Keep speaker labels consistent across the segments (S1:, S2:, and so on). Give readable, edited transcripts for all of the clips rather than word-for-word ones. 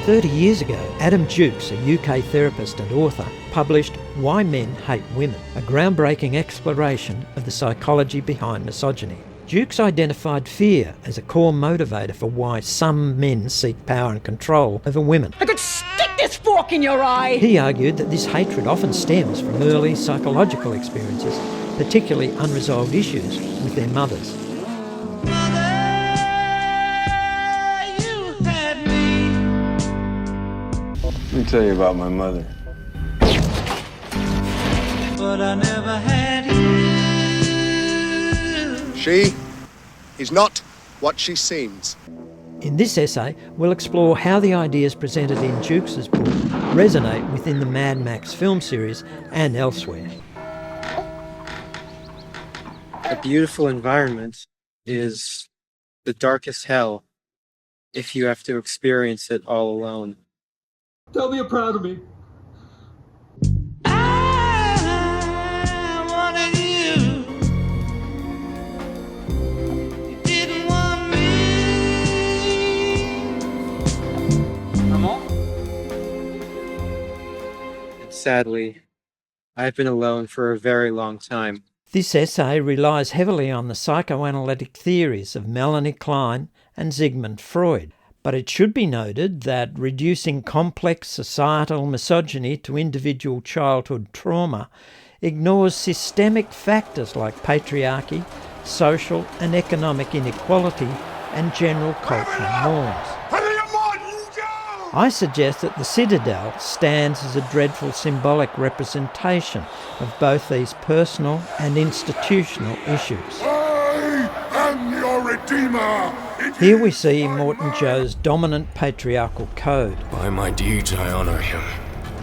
S1: 30 years ago, Adam Jukes, a UK therapist and author, published Why Men Hate Women, a groundbreaking exploration of the psychology behind misogyny. Jukes identified fear as a core motivator for why some men seek power and control over women.
S2: I could stick this fork in your eye!
S1: He argued that this hatred often stems from early psychological experiences, particularly unresolved issues with their mothers.
S3: Let me tell you about my mother.
S4: But I never had you.
S5: She is not what she seems.
S1: In this essay, we'll explore how the ideas presented in Jukes' book resonate within the Mad Max film series and elsewhere.
S6: A beautiful environment is the darkest hell if you have to experience it all alone.
S4: Tell me you're proud of me. I wanted you. You didn't want me. Come on.
S6: And sadly, I've been alone for a very long time.
S1: This essay relies heavily on the psychoanalytic theories of Melanie, Klein and Sigmund Freud. But it should be noted that reducing complex societal misogyny to individual childhood trauma ignores systemic factors like patriarchy, social and economic inequality, and general cultural norms. I suggest that the Citadel stands as a dreadful symbolic representation of both these personal and institutional issues.
S7: I am your redeemer!
S1: Here we see Immortan Joe's dominant patriarchal code.
S7: By my deeds I honour him.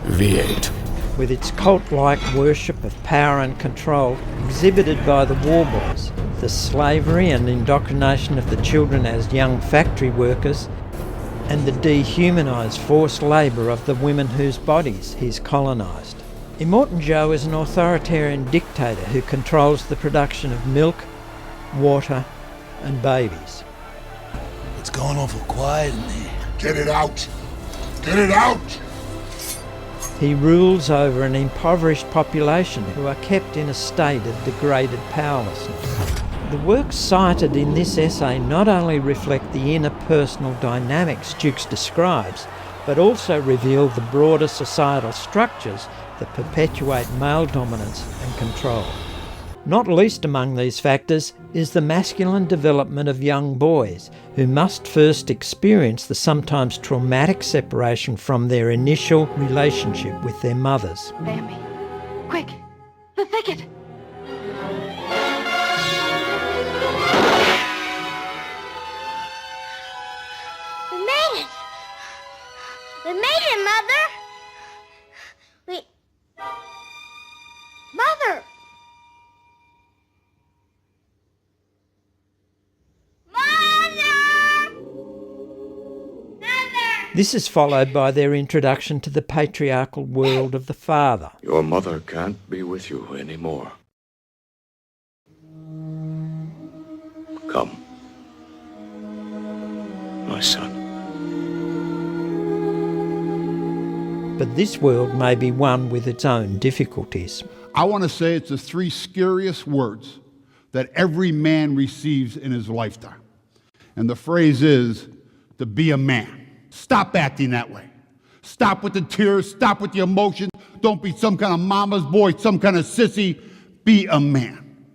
S7: V8.
S1: With its cult-like worship of power and control exhibited by the war boys, the slavery and indoctrination of the children as young factory workers, and the dehumanised forced labour of the women whose bodies he's colonised. Immortan Joe is an authoritarian dictator who controls the production of milk, water and babies.
S7: It's going awful quiet in there. Get it out! Get it out!
S1: He rules over an impoverished population who are kept in a state of degraded powerlessness. The works cited in this essay not only reflect the interpersonal dynamics Jukes describes, but also reveal the broader societal structures that perpetuate male dominance and control. Not least among these factors is the masculine development of young boys, who must first experience the sometimes traumatic separation from their initial relationship with their mothers.
S8: Bambi, quick, the thicket!
S9: We made it! We made it, Mother! Mother!
S1: This is followed by their introduction to the patriarchal world of the father.
S7: Your mother can't be with you anymore. Come, my son.
S1: But this world may be one with its own difficulties.
S10: I want to say it's the three scariest words that every man receives in his lifetime. And the phrase is, to be a man. Stop acting that way. Stop with the tears, stop with the emotions. Don't be some kind of mama's boy, some kind of sissy. Be a man.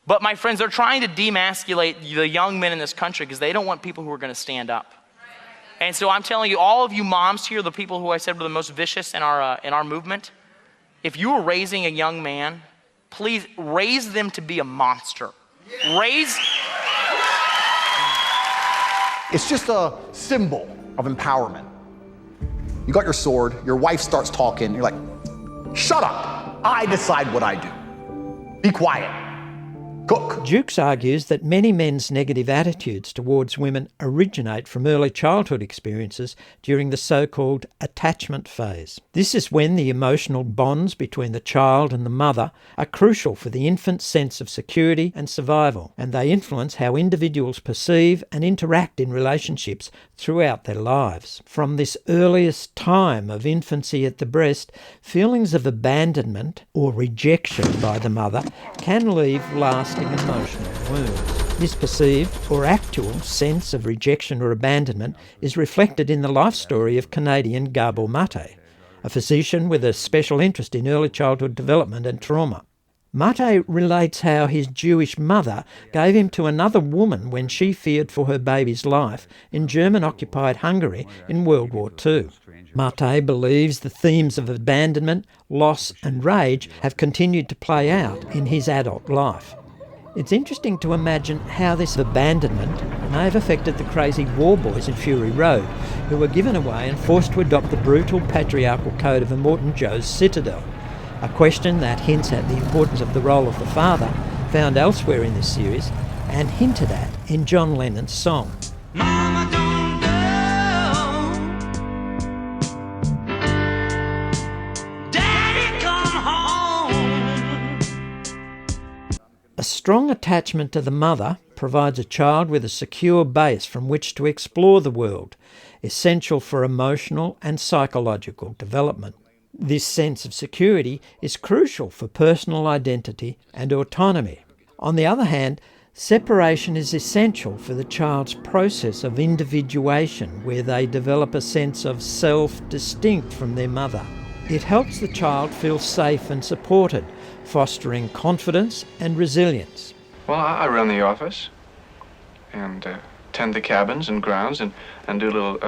S11: But my friends, they're trying to demasculate the young men in this country because they don't want people who are going to stand up. And so I'm telling you, all of you moms here, the people who I said were the most vicious in our movement, if you are raising a young man, please raise them to be a monster.
S12: It's just a symbol of empowerment. You got your sword, your wife starts talking, you're like, shut up, I decide what I do. Be quiet. Cook.
S1: Jukes argues that many men's negative attitudes towards women originate from early childhood experiences during the so-called attachment phase. This is when the emotional bonds between the child and the mother are crucial for the infant's sense of security and survival, and they influence how individuals perceive and interact in relationships throughout their lives. From this earliest time of infancy at the breast, feelings of abandonment or rejection by the mother can leave lasting emotional wounds. This perceived or actual sense of rejection or abandonment is reflected in the life story of Canadian Gabor Mate, a physician with a special interest in early childhood development and trauma. Mate relates how his Jewish mother gave him to another woman when she feared for her baby's life in German-occupied Hungary in World War II. Mate believes the themes of abandonment, loss and rage have continued to play out in his adult life. It's interesting to imagine how this abandonment may have affected the crazy war boys in Fury Road, who were given away and forced to adopt the brutal patriarchal code of Immortan Joe's citadel. A question that hints at the importance of the role of the father, found elsewhere in this series, and hinted at in John Lennon's song.
S13: Mama, don't go. Daddy, come home.
S1: A strong attachment to the mother provides a child with a secure base from which to explore the world, essential for emotional and psychological development. This sense of security is crucial for personal identity and autonomy. On the other hand, separation is essential for the child's process of individuation, where they develop a sense of self distinct from their mother. It helps the child feel safe and supported, fostering confidence and resilience.
S3: Well, I run the office and tend the cabins and grounds and do little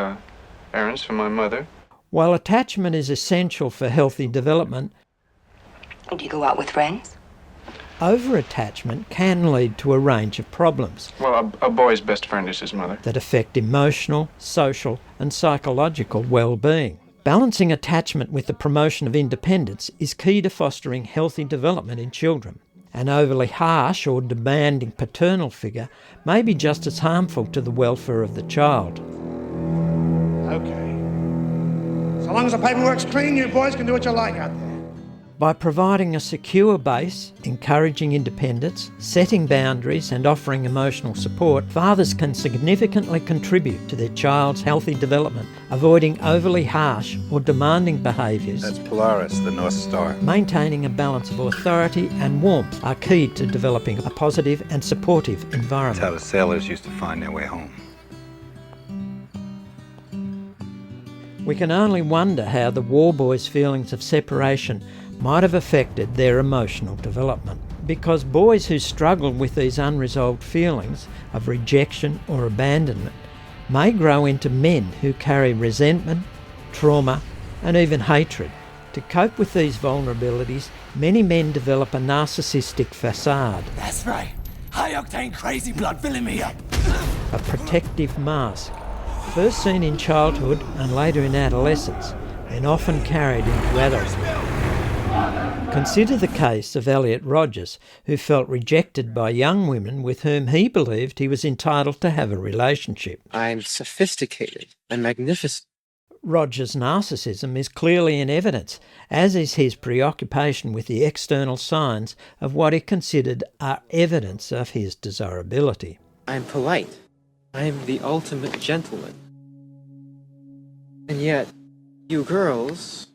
S3: errands for my mother.
S1: While attachment is essential for healthy development,
S14: do you go out with friends?
S1: Over-attachment can lead to a range of problems.
S3: Well, a boy's best friend is his mother.
S1: That affect emotional, social and psychological well-being. Balancing attachment with the promotion of independence is key to fostering healthy development in children. An overly harsh or demanding paternal figure may be just as harmful to the welfare of the child.
S7: Okay. So long as the paperwork's clean, you boys can do what you like out there.
S1: By providing a secure base, encouraging independence, setting boundaries and offering emotional support, fathers can significantly contribute to their child's healthy development, avoiding overly harsh or demanding behaviours.
S15: That's Polaris, the North Star.
S1: Maintaining a balance of authority and warmth are key to developing a positive and supportive environment.
S15: That's how the sailors used to find their way home.
S1: We can only wonder how the war boys' feelings of separation might have affected their emotional development, because boys who struggle with these unresolved feelings of rejection or abandonment may grow into men who carry resentment, trauma and even hatred. To cope with these vulnerabilities, many men develop a narcissistic facade.
S13: That's right. High-octane crazy blood filling me up.
S1: A protective mask, first seen in childhood and later in adolescence, and often carried into adulthood. Consider the case of Elliot Rodgers, who felt rejected by young women with whom he believed he was entitled to have a relationship.
S6: I'm sophisticated and magnificent.
S1: Rodgers' narcissism is clearly in evidence, as is his preoccupation with the external signs of what he considered are evidence of his desirability.
S6: I'm polite. I'm the ultimate gentleman. And yet, you girls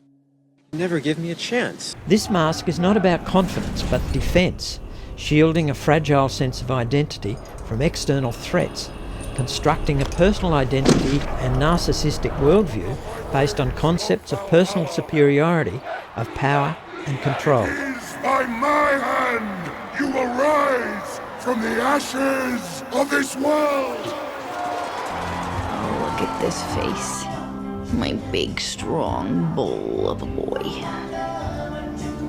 S6: never give me a chance.
S1: This mask is not about confidence but defence, shielding a fragile sense of identity from external threats, constructing a personal identity and narcissistic worldview based on concepts of personal superiority, of power and control.
S7: It is by my hand you will rise from the ashes of this world.
S2: Oh, look at this face. My big, strong bull of a boy.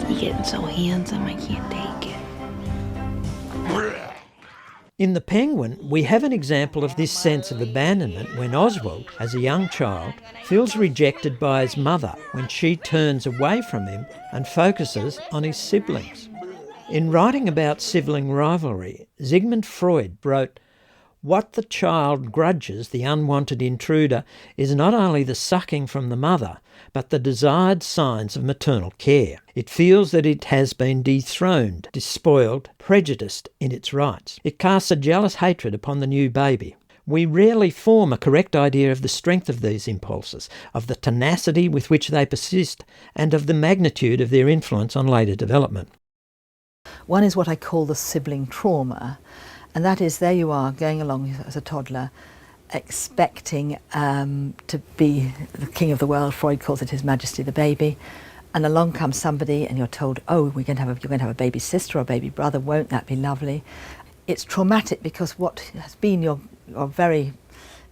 S2: He's getting so handsome, I can't take it.
S1: In The Penguin, we have an example of this sense of abandonment when Oswald, as a young child, feels rejected by his mother when she turns away from him and focuses on his siblings. In writing about sibling rivalry, Sigmund Freud wrote, "What the child grudges the unwanted intruder is not only the sucking from the mother, but the desired signs of maternal care. It feels that it has been dethroned, despoiled, prejudiced in its rights. It casts a jealous hatred upon the new baby. we rarely form a correct idea of the strength of these impulses, of the tenacity with which they persist, and of the magnitude of their influence on later development.
S16: One is what I call the sibling trauma, and that is, there you are going along as a toddler, expecting to be the king of the world. Freud calls it His Majesty the baby. And along comes somebody and you're told, oh, you're going to have a baby sister or a baby brother, won't that be lovely? It's traumatic because what has been your very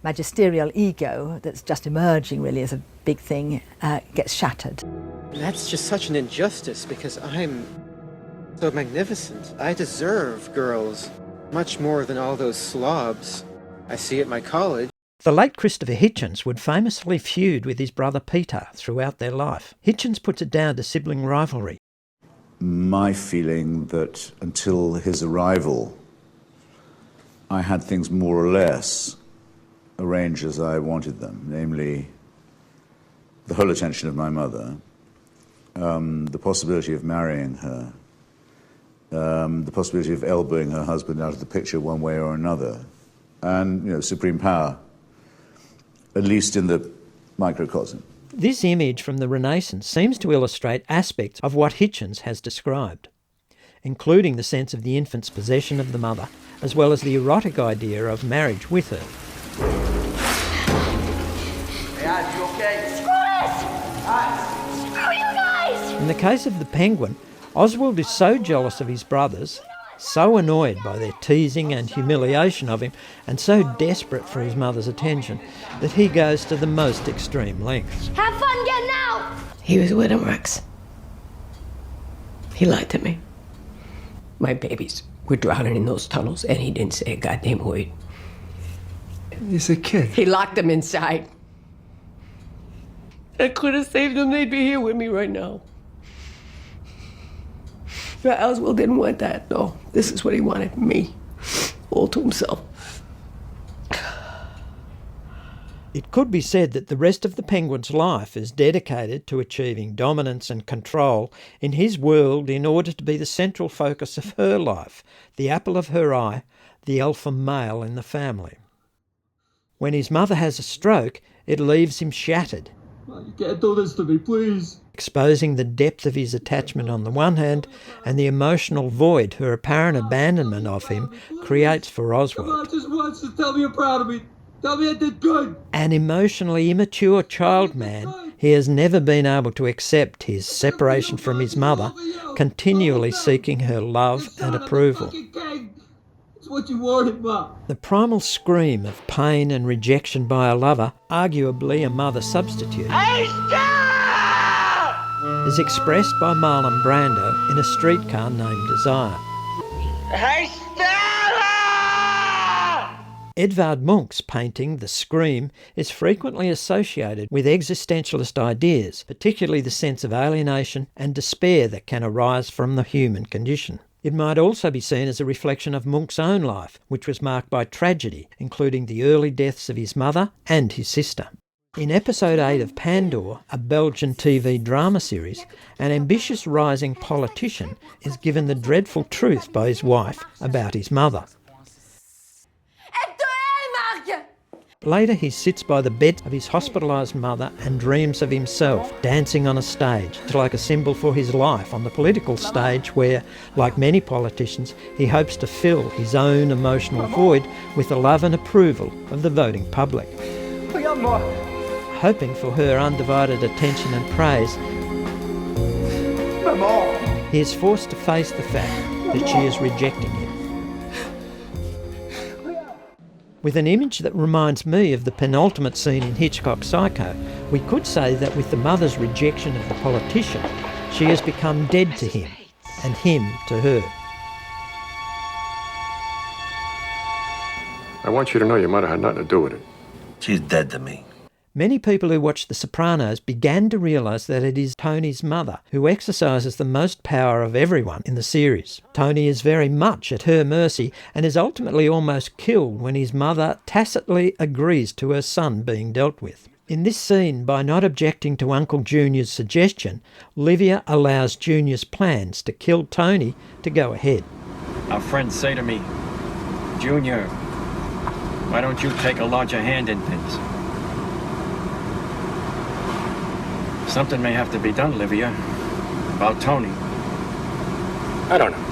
S16: magisterial ego that's just emerging really as a big thing gets shattered.
S6: That's just such an injustice because I'm so magnificent. I deserve girls much more than all those slobs I see at my college.
S1: The late Christopher Hitchens would famously feud with his brother Peter throughout their life. Hitchens puts it down to sibling rivalry.
S17: My feeling that until his arrival, I had things more or less arranged as I wanted them, namely the whole attention of my mother, the possibility of marrying her, the possibility of elbowing her husband out of the picture one way or another, and, supreme power, at least in the microcosm.
S1: This image from the Renaissance seems to illustrate aspects of what Hitchens has described, including the sense of the infant's possession of the mother, as well as the erotic idea of marriage with her.
S13: Hey, Ad, you okay?
S9: Screw this! Screw you guys!
S1: In the case of the penguin, Oswald is so jealous of his brothers, so annoyed by their teasing and humiliation of him, and so desperate for his mother's attention, that he goes to the most extreme lengths.
S9: Have fun getting out!
S18: He was with him, Rex. He lied to me. My babies were drowning in those tunnels, and he didn't say a goddamn word.
S19: He's a kid.
S18: He locked them inside. I could have saved them. They'd be here with me right now. But Oswald didn't want that, no. This is what he wanted, me, all to himself.
S1: It could be said that the rest of the penguin's life is dedicated to achieving dominance and control in his world in order to be the central focus of her life, the apple of her eye, the alpha male in the family. When his mother has a stroke, it leaves him shattered.
S4: You can't do this to me, please.
S1: Exposing the depth of his attachment on the one hand and the emotional void her apparent abandonment of him creates for Oswald.
S4: Come on, just once, just tell me you're proud of me. Tell me I did good.
S1: An emotionally immature child man, he has never been able to accept his separation from his mother, continually seeking her love and approval.
S4: It's what you wanted, Ma.
S1: The primal scream of pain and rejection by a lover, arguably a mother substitute, is expressed by Marlon Brando in A Streetcar Named Desire.
S13: Hey, Stella!
S1: Edvard Munch's painting The Scream is frequently associated with existentialist ideas, particularly the sense of alienation and despair that can arise from the human condition. It might also be seen as a reflection of Munch's own life, which was marked by tragedy, including the early deaths of his mother and his sister. In episode 8 of Pandor, a Belgian TV drama series, an ambitious rising politician is given the dreadful truth by his wife about his mother. Later he sits by the bed of his hospitalised mother and dreams of himself dancing on a stage, like a symbol for his life on the political stage where, like many politicians, he hopes to fill his own emotional void with the love and approval of the voting public. Hoping for her undivided attention and praise, he is forced to face the fact that she is rejecting him. With an image that reminds me of the penultimate scene in Hitchcock's Psycho, we could say that with the mother's rejection of the politician, she has become dead to him, and him to her.
S20: I want you to know your mother had nothing to do with it.
S21: She's dead to me.
S1: Many people who watch The Sopranos began to realise that it is Tony's mother who exercises the most power of everyone in the series. Tony is very much at her mercy and is ultimately almost killed when his mother tacitly agrees to her son being dealt with. In this scene, by not objecting to Uncle Junior's suggestion, Livia allows Junior's plans to kill Tony to go ahead.
S22: Our friends say to me, Junior,
S21: Why don't you take a larger hand in things? Something may have to be done, Livia. About Tony.
S20: I don't know.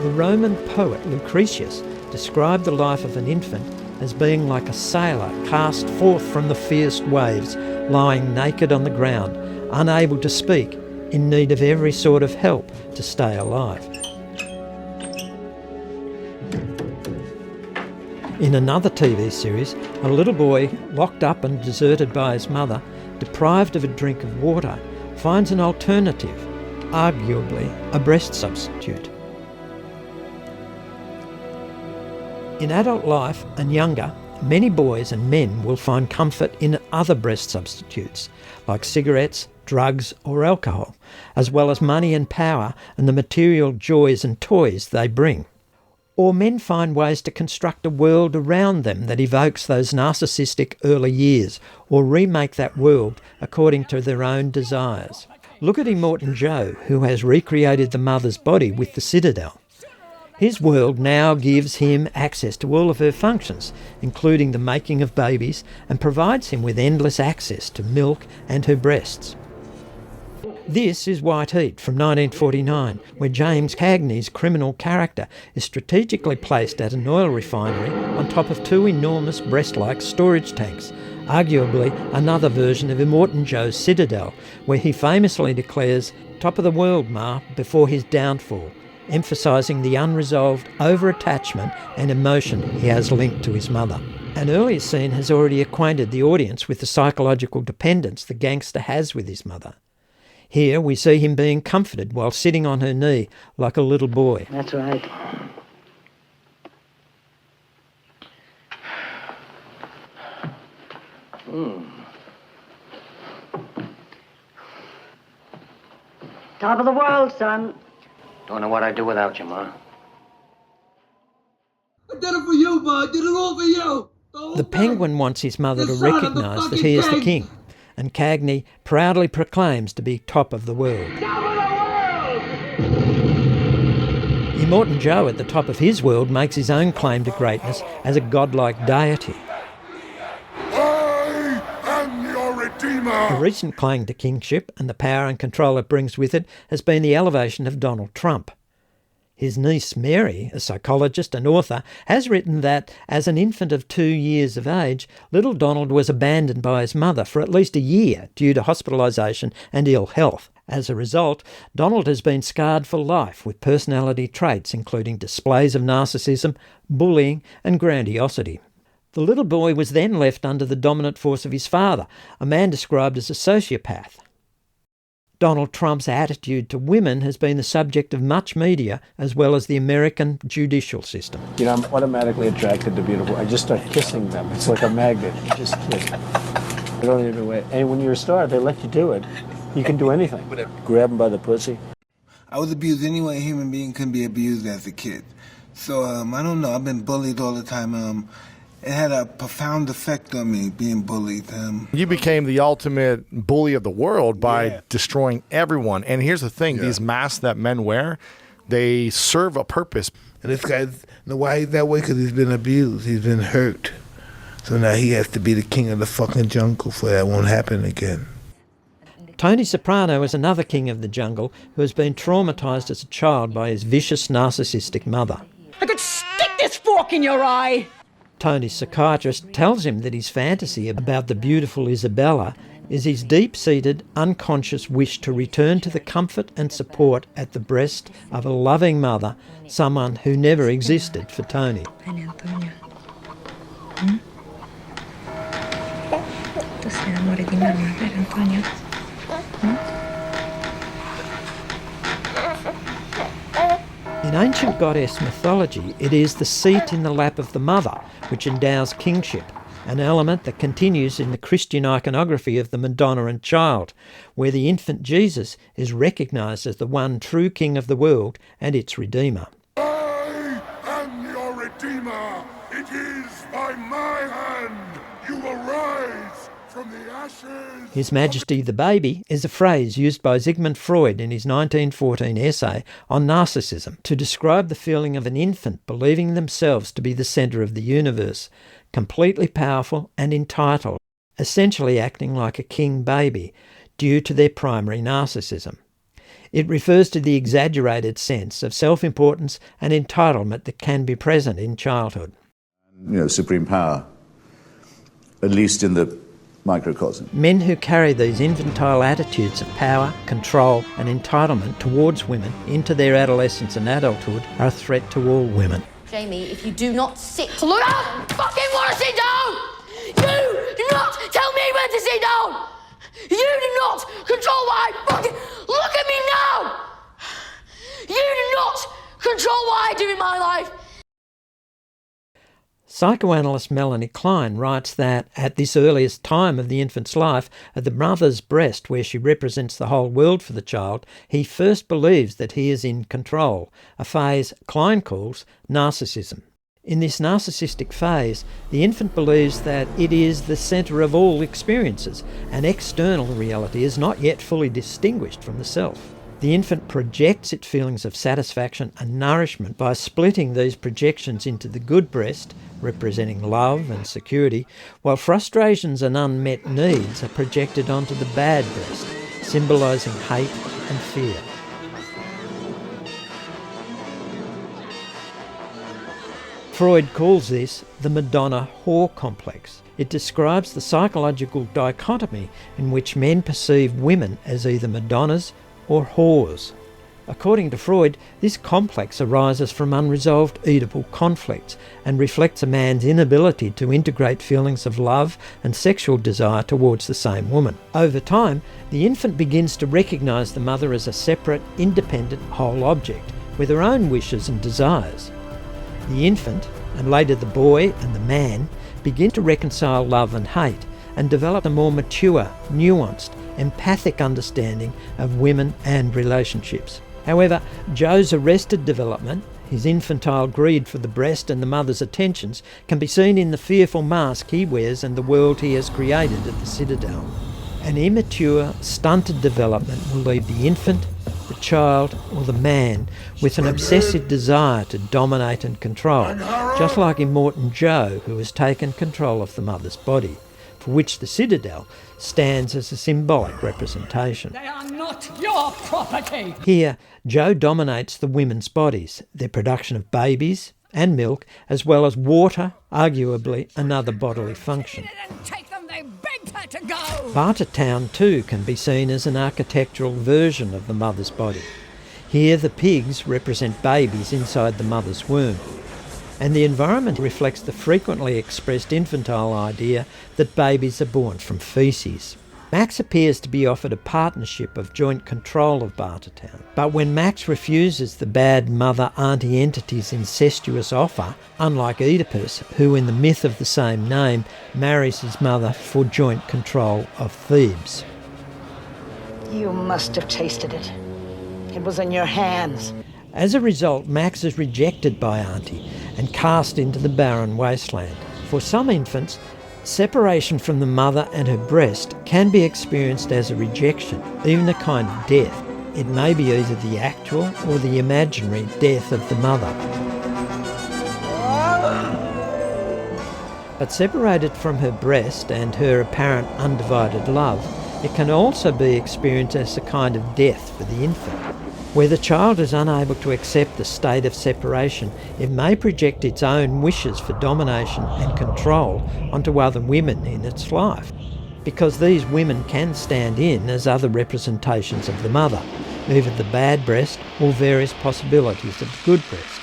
S1: The Roman poet Lucretius described the life of an infant as being like a sailor cast forth from the fierce waves, lying naked on the ground, unable to speak, in need of every sort of help to stay alive. In another TV series, a little boy, locked up and deserted by his mother, deprived of a drink of water, finds an alternative, arguably a breast substitute. In adult life and younger, many boys and men will find comfort in other breast substitutes, like cigarettes, drugs or alcohol, as well as money and power and the material joys and toys they bring. Or men find ways to construct a world around them that evokes those narcissistic early years, or remake that world according to their own desires. Look at Immortan Joe, who has recreated the mother's body with the Citadel. His world now gives him access to all of her functions, including the making of babies, and provides him with endless access to milk and her breasts. This is White Heat from 1949, where James Cagney's criminal character is strategically placed at an oil refinery on top of two enormous breast-like storage tanks, arguably another version of Immortan Joe's Citadel, where he famously declares, "Top of the world, Ma," before his downfall, emphasising the unresolved over-attachment and emotion he has linked to his mother. An earlier scene has already acquainted the audience with the psychological dependence the gangster has with his mother. Here we see him being comforted while sitting on her knee like a little boy.
S22: That's right. Top of the world, son.
S21: Don't know what I'd do without you, Ma.
S4: I did it for you, Ma. I did it all for you.
S1: The Penguin wants his mother to recognise that he is the king, and Cagney proudly proclaims to be top of the world. Immortan Joe at the top of his world makes his own claim to greatness as a godlike deity.
S7: I am your redeemer.
S1: A recent claim to kingship and the power and control it brings with it has been the elevation of Donald Trump. His niece Mary, a psychologist and author, has written that as an infant of 2 years of age, little Donald was abandoned by his mother for at least a year due to hospitalisation and ill health. As a result, Donald has been scarred for life with personality traits including displays of narcissism, bullying and grandiosity. The little boy was then left under the dominant force of his father, a man described as a sociopath. Donald Trump's attitude to women has been the subject of much media, as well as the American judicial system.
S23: You know, I'm automatically attracted to beautiful. I just start kissing them. It's like a magnet. You just kiss. I don't even wait. And when you're a star, they let you do it. You can do anything. Grab them by the pussy.
S24: I was abused anyway. A human being can be abused as a kid. So, I don't know. I've been bullied all the time. It had a profound effect on me, being bullied.
S25: You became the ultimate bully of the world by destroying everyone. And here's the thing, these masks that men wear, they serve a purpose.
S26: And this guy, why he's that way? Because he's been abused. He's been hurt. So now he has to be the king of the fucking jungle so that won't happen again.
S1: Tony Soprano is another king of the jungle who has been traumatised as a child by his vicious narcissistic mother.
S22: I could stick this fork in your eye!
S1: Tony's psychiatrist tells him that his fantasy about the beautiful Isabella is his deep-seated, unconscious wish to return to the comfort and support at the breast of a loving mother, someone who never existed for Tony. In ancient goddess mythology, it is the seat in the lap of the mother which endows kingship, an element that continues in the Christian iconography of the Madonna and Child, where the infant Jesus is recognised as the one true king of the world and its redeemer.
S7: I am your redeemer. It is by my hand you will rise from the ashes.
S1: His Majesty the Baby is a phrase used by Sigmund Freud in his 1914 essay on narcissism to describe the feeling of an infant believing themselves to be the centre of the universe, completely powerful and entitled, essentially acting like a king baby due to their primary narcissism. It refers to the exaggerated sense of self-importance and entitlement that can be present in childhood.
S17: Supreme power, at least in the microcosm.
S1: Men who carry these infantile attitudes of power, control and entitlement towards women into their adolescence and adulthood are a threat to all women.
S5: Jamie, if you do not sit... Look, I don't fucking want to sit down! You do not tell me when to sit down! You do not control what I fucking... Look at me now! You do not control what I do in my life!
S1: Psychoanalyst Melanie Klein writes that at this earliest time of the infant's life, at the mother's breast where she represents the whole world for the child, he first believes that he is in control, a phase Klein calls narcissism. In this narcissistic phase, the infant believes that it is the centre of all experiences, and external reality is not yet fully distinguished from the self. The infant projects its feelings of satisfaction and nourishment by splitting these projections into the good breast, representing love and security, while frustrations and unmet needs are projected onto the bad breast, symbolising hate and fear. Freud calls this the Madonna-whore complex. It describes the psychological dichotomy in which men perceive women as either Madonnas or whores. According to Freud, this complex arises from unresolved Oedipal conflicts and reflects a man's inability to integrate feelings of love and sexual desire towards the same woman. Over time, the infant begins to recognise the mother as a separate, independent whole object with her own wishes and desires. The infant, and later the boy and the man, begin to reconcile love and hate and develop a more mature, nuanced, empathic understanding of women and relationships. However, Joe's arrested development, his infantile greed for the breast and the mother's attentions, can be seen in the fearful mask he wears and the world he has created at the Citadel. An immature, stunted development will leave the infant, the child or the man with an obsessive desire to dominate and control, just like Immortan Joe, who has taken control of the mother's body, for which the Citadel stands as a symbolic representation.
S22: They are not your property!
S1: Here, Joe dominates the women's bodies, their production of babies and milk, as well as water, arguably another bodily function. Bartertown too can be seen as an architectural version of the mother's body. Here the pigs represent babies inside the mother's womb, and the environment reflects the frequently expressed infantile idea that babies are born from faeces. Max appears to be offered a partnership of joint control of Bartertown, but when Max refuses the bad mother-auntie entity's incestuous offer, unlike Oedipus, who in the myth of the same name marries his mother for joint control of Thebes.
S22: You must have tasted it. It was in your hands.
S1: As a result, Max is rejected by Auntie and cast into the barren wasteland. For some infants, separation from the mother and her breast can be experienced as a rejection, even a kind of death. It may be either the actual or the imaginary death of the mother. But separated from her breast and her apparent undivided love, it can also be experienced as a kind of death for the infant. Where the child is unable to accept the state of separation, it may project its own wishes for domination and control onto other women in its life, because these women can stand in as other representations of the mother, either the bad breast or various possibilities of the good breast.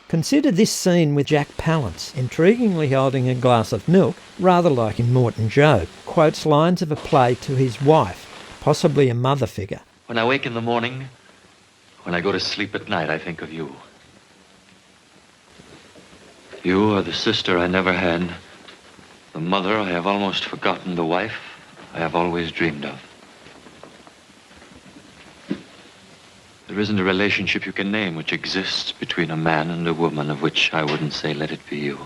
S1: Consider this scene with Jack Palance, intriguingly holding a glass of milk, rather like Immortan Joe, quotes lines of a play to his wife, possibly a mother figure.
S8: When I wake in the morning, when I go to sleep at night, I think of you. You are the sister I never had, the mother I have almost forgotten, the wife I have always dreamed of. There isn't a relationship you can name which exists between a man and a woman of which I wouldn't say, let it be you.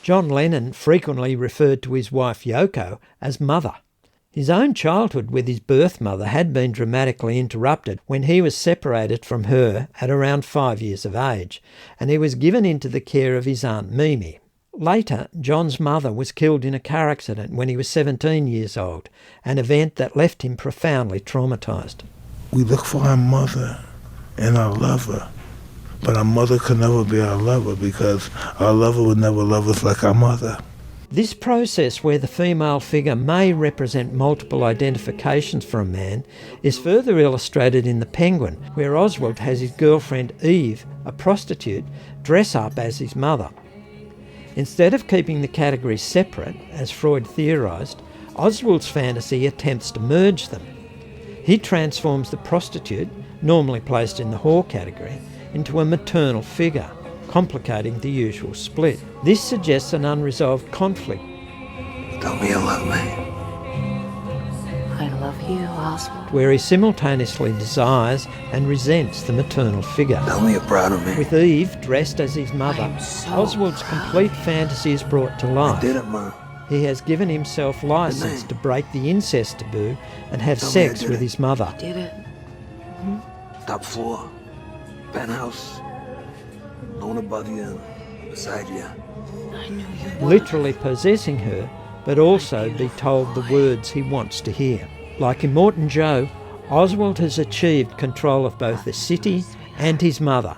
S1: John Lennon frequently referred to his wife Yoko as mother. His own childhood with his birth mother had been dramatically interrupted when he was separated from her at around 5 years of age, and he was given into the care of his Aunt Mimi. Later, John's mother was killed in a car accident when he was 17 years old, an event that left him profoundly traumatised.
S26: We look for our mother and our lover, but our mother could never be our lover because our lover would never love us like our mother.
S1: This process, where the female figure may represent multiple identifications for a man, is further illustrated in The Penguin, where Oswald has his girlfriend Eve, a prostitute, dress up as his mother. Instead of keeping the categories separate, as Freud theorised, Oswald's fantasy attempts to merge them. He transforms the prostitute, normally placed in the whore category, into a maternal figure, complicating the usual split. This suggests an unresolved conflict.
S3: Tell me you love me.
S2: I love you, Oswald.
S1: Where he simultaneously desires and resents the maternal figure.
S3: Tell me you're proud of me.
S1: With Eve dressed as his mother, Oswald's complete fantasy is brought to life.
S3: I did it, Ma.
S1: He has given himself license to break the incest taboo and have sex with his mother.
S2: Did it?
S3: Top floor. Penthouse. No one above you. Beside you.
S2: I knew you.
S1: Literally possessing her, but also be told the words he wants to hear. Like Immortan Joe, Oswald has achieved control of both the city and his mother,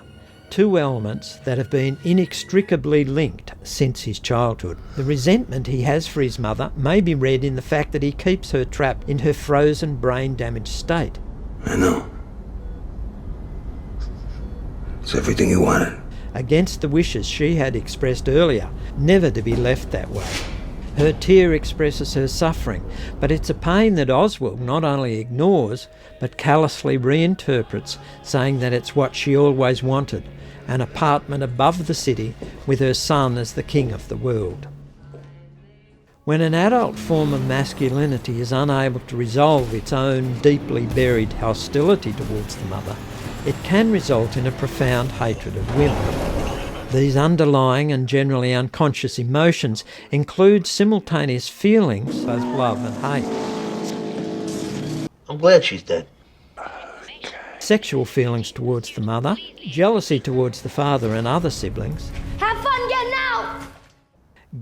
S1: two elements that have been inextricably linked since his childhood. The resentment he has for his mother may be read in the fact that he keeps her trapped in her frozen, brain-damaged state.
S3: I know. It's everything you wanted.
S1: Against the wishes she had expressed earlier, never to be left that way. Her tear expresses her suffering, but it's a pain that Oswald not only ignores, but callously reinterprets, saying that it's what she always wanted, an apartment above the city with her son as the king of the world. When an adult form of masculinity is unable to resolve its own deeply buried hostility towards the mother, it can result in a profound hatred of women. These underlying and generally unconscious emotions include simultaneous feelings, both love and hate.
S3: I'm glad she's dead.
S1: Sexual feelings towards the mother, jealousy towards the father and other siblings,
S5: Have fun getting out!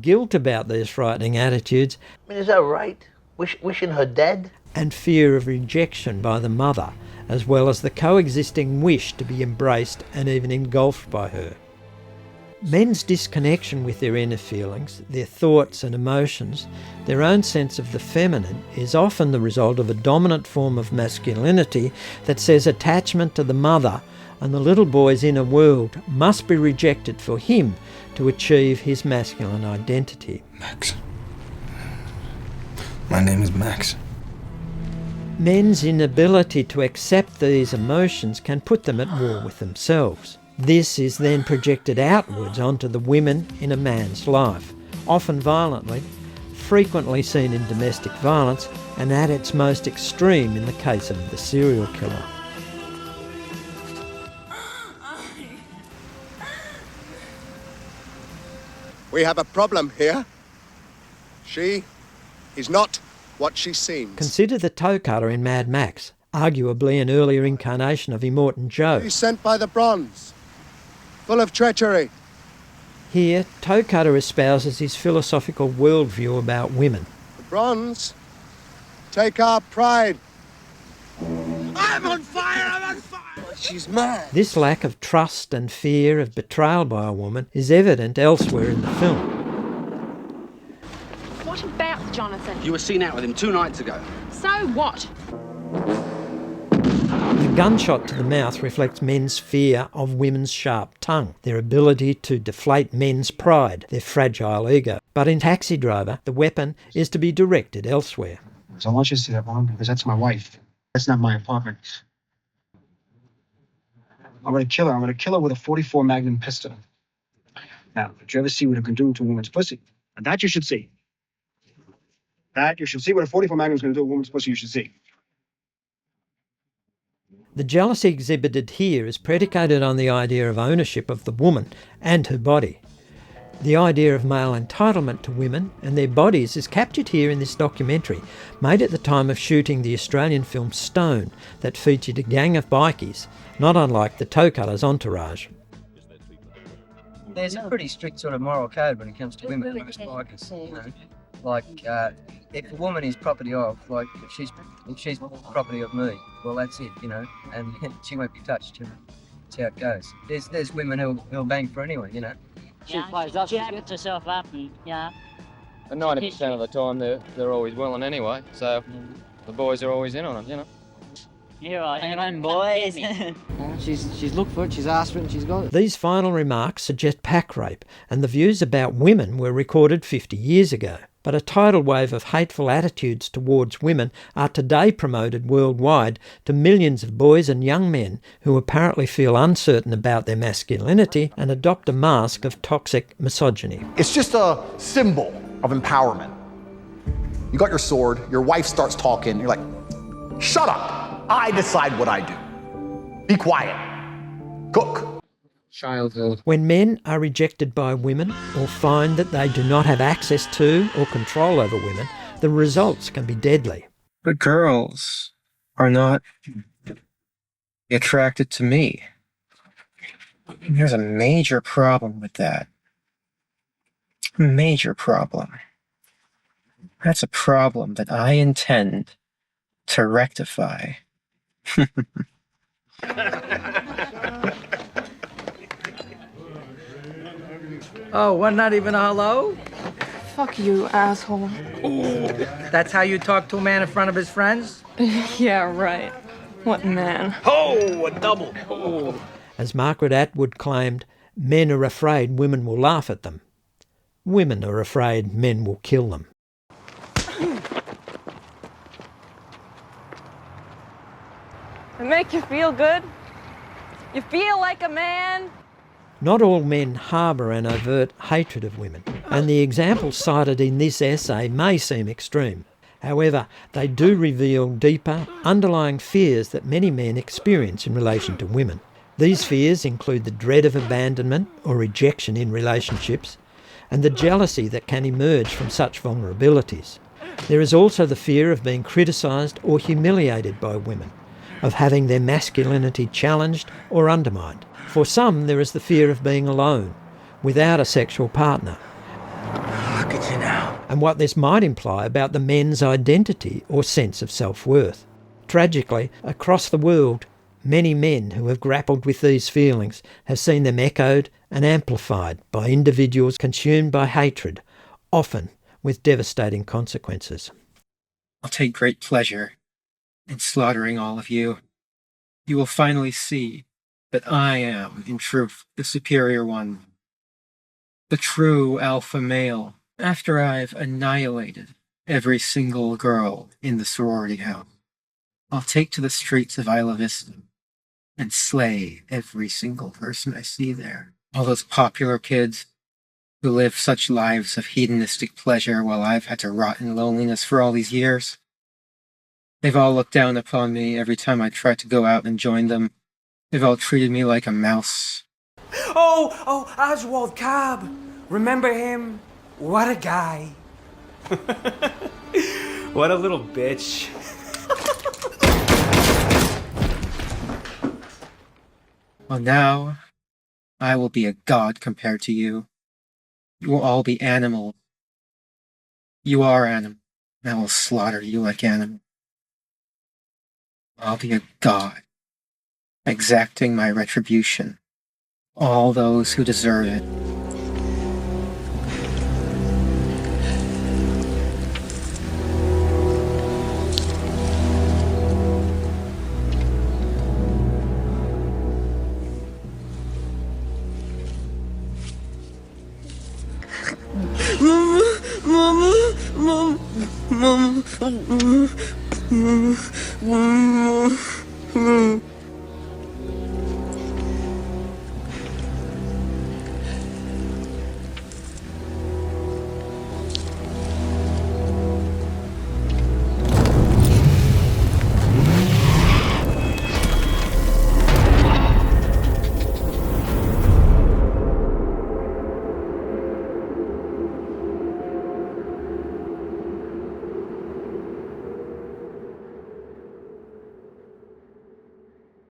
S1: guilt about these frightening attitudes,
S3: I mean, is that right? Wishing her dead?
S1: and fear of rejection by the mother, as well as the coexisting wish to be embraced and even engulfed by her. Men's disconnection with their inner feelings, their thoughts and emotions, their own sense of the feminine, is often the result of a dominant form of masculinity that says attachment to the mother and the little boy's inner world must be rejected for him to achieve his masculine identity.
S3: Max. My name is Max.
S1: Men's inability to accept these emotions can put them at war with themselves. This is then projected outwards onto the women in a man's life, often violently, frequently seen in domestic violence, and at its most extreme in the case of the serial killer.
S10: We have a problem here. She is not what she seems.
S1: Consider the toe cutter in Mad Max, arguably an earlier incarnation of Immortan Joe.
S10: She's sent by the Bronze, full of treachery.
S1: Here, toe cutter espouses his philosophical worldview about women.
S10: The Bronze take our pride.
S3: I'm on fire! I'm on fire! She's mad.
S1: This lack of trust and fear of betrayal by a woman is evident elsewhere in the film.
S11: What about Jonathan?
S12: You were seen out with him 2 nights ago.
S11: So what?
S1: The gunshot to the mouth reflects men's fear of women's sharp tongue, their ability to deflate men's pride, their fragile ego. But in Taxi Driver, the weapon is to be directed elsewhere.
S12: So I want you to see that one, because that's my wife. That's not my apartment. I'm going to kill her. I'm going to kill her with a .44 Magnum pistol. Now, did you ever see what it can do to a woman's pussy? And that you should see. That you should see what a .44 Magnum is going to do to a woman's pussy. You should see.
S1: The jealousy exhibited here is predicated on the idea of ownership of the woman and her body. The idea of male entitlement to women and their bodies is captured here in this documentary, made at the time of shooting the Australian film Stone, that featured a gang of bikies, not unlike the toe cutters' entourage.
S6: There's a pretty strict sort of moral code when it comes to women, most bikers, you know. Like, if a woman is property of, like, if she's property of me, well, that's it, you know, and she won't be touched, you know. That's how it goes. There's women who'll bang for anyone, you know.
S9: She happens herself up and, yeah.
S21: And 90% of the time, they're always willing anyway, so the boys are always in on them, you know.
S9: You're right, hang on, boys.
S6: She's looked for it, she's asked for it, and she's got it.
S1: These final remarks suggest pack rape, and the views about women were recorded 50 years ago. But a tidal wave of hateful attitudes towards women are today promoted worldwide to millions of boys and young men who apparently feel uncertain about their masculinity and adopt a mask of toxic misogyny.
S14: It's just a symbol of empowerment. You got your sword, your wife starts talking, you're like, shut up, I decide what I do. Be quiet, cook.
S6: Childhood.
S1: When men are rejected by women or find that they do not have access to or control over women, the results can be deadly.
S6: But girls are not attracted to me. There's a major problem with that. Major problem. That's a problem that I intend to rectify.
S15: Oh, wasn't that even a hello?
S11: Fuck you, asshole.
S15: That's how you talk to a man in front of his friends?
S11: Yeah, right. What man?
S15: Oh, a double. Oh.
S1: As Margaret Atwood claimed, men are afraid women will laugh at them. Women are afraid men will kill them.
S11: It make you feel good? You feel like a man?
S1: Not all men harbour an overt hatred of women, and the examples cited in this essay may seem extreme. However, they do reveal deeper, underlying fears that many men experience in relation to women. These fears include the dread of abandonment or rejection in relationships, and the jealousy that can emerge from such vulnerabilities. There is also the fear of being criticised or humiliated by women, of having their masculinity challenged or undermined. For some, there is the fear of being alone, without a sexual partner.
S15: Look at you now.
S1: And what this might imply about the men's identity or sense of self-worth. Tragically, across the world, many men who have grappled with these feelings have seen them echoed and amplified by individuals consumed by hatred, often with devastating consequences.
S6: I'll take great pleasure in slaughtering all of you. You will finally see that I am, in truth, the superior one, the true alpha male, after I've annihilated every single girl in the sorority house. I'll take to the streets of Isla Vista and slay every single person I see there. All those popular kids who live such lives of hedonistic pleasure while I've had to rot in loneliness for all these years. They've all looked down upon me every time I tried to go out and join them. They've all treated me like a mouse.
S13: Oh, Oswald Cobb. Remember him? What a guy. What a little bitch.
S6: Well, now, I will be a god compared to you. You will all be animals. You are animals, and I will slaughter you like animals. I'll be a god, exacting my retribution. All those who deserve it.
S3: Mama.